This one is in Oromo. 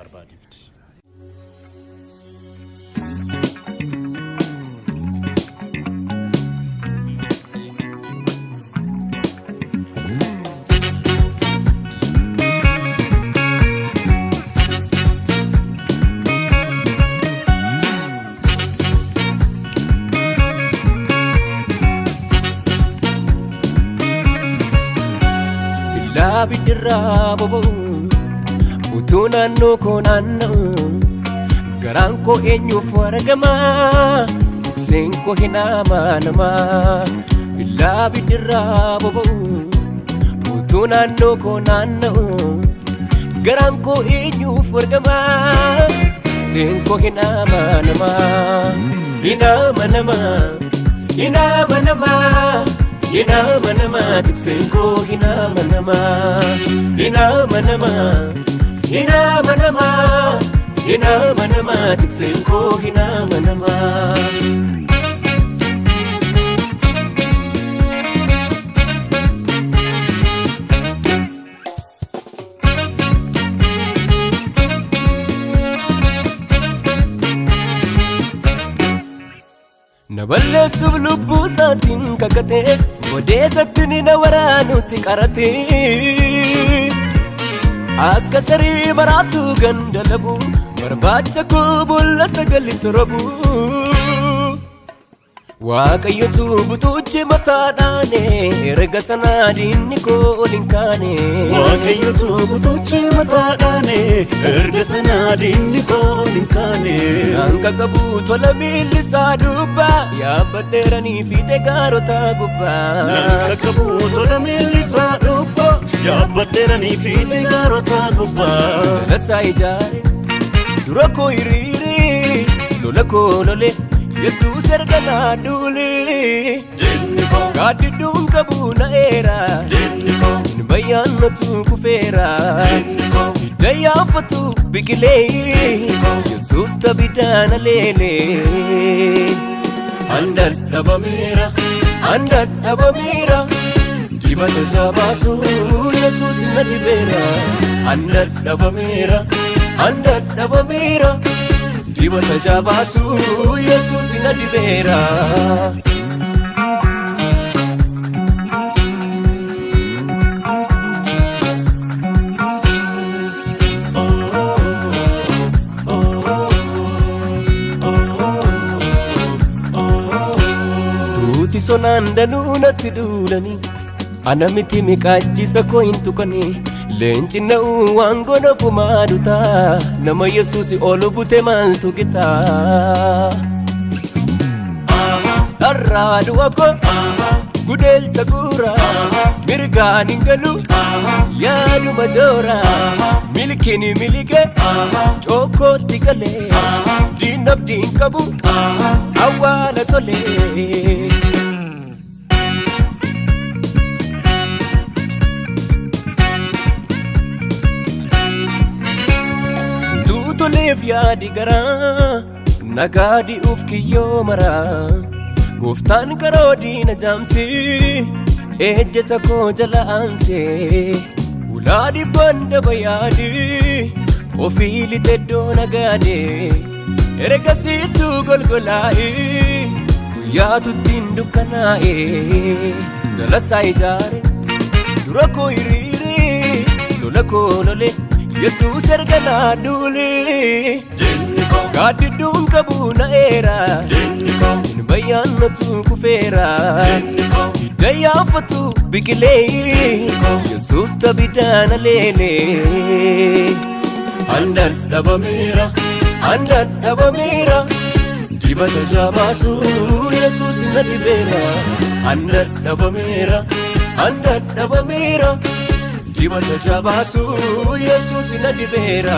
barbaadifti. Bidira bobo utuna no konanna garanko enyu faragama senko hinama nama illa bidira bobo utuna no konanna garanko enyu faragama senko hinama nama hinama nama hinama nama hinama nama tiksenko hinama nama hinama nama hinama nama hinama nama tiksenko hinama nama Naballe sublubu satin kakate Ode satini na waranu sikarate Akka sari maratu gandalabu Barbacha ko bulla sagali surabu Waaqayyotu butuchi matadane Erga sanadinni ko olinkane Waaqayyotu butuchi matadane Erga sanadinni ko olinkane Anka qabu tola milisa dubba Yaabaddeerani fiite gaarota gubba Anka qabu tola milisa dubba Yaabaddeerani fiite gaarota gubba Lasa ijaare dura ko hiriire lola ko lole Yesus ergana dule Denniko Gaadidduun qabu na eera Denniko Hin bayyaannatu kufeera Denniko Hidda yaafatu biqilee Yesus tabidaana leelee Andar dhabameera Andar dhabameera Dibata jabaasu Yesus na dibeera Andar dhabameera Andar dhabameera Dibata jabaasu Yesus na dibeera Tuuti sonanda nunatti duulani Anamiti miqaachisa ko hin tuqani Leenci na'u waan godhafu maaduta Nama Yesuusi olu bute maaltu gita Dharraa du'a ko gudeelcha guura Mirgaan hin galu yaaduma joora Milkiin milige cookootti galee Diinabdiin qabu awwaala tolee Tuutoleef yaadi garaa nagaadi uf kiyyoo maraa Gooftaan karoo diina jaamsi ejjeta koo jala aansee Ulaa dhibbaan daba yaadi ofii lixeddoo nagaade Ergasiitu golgolaa'e guyyaatuttiin dukkanaa'e Dalasaa ijaare dura koo hiriire lola koo lole Yesus ergana dule Denniko Gaadidduun qabu na eera Denniko Hin bayyaannatu kufeera Denniko Hidda yaafatu biqilee Yesus tabidaana leelee Andar dhabameera Andar dhabameera Dibata jabaasu Yesus na dibeera Andar dhabameera Andar dhabameera Dibata jabaasu Yesus na dibeera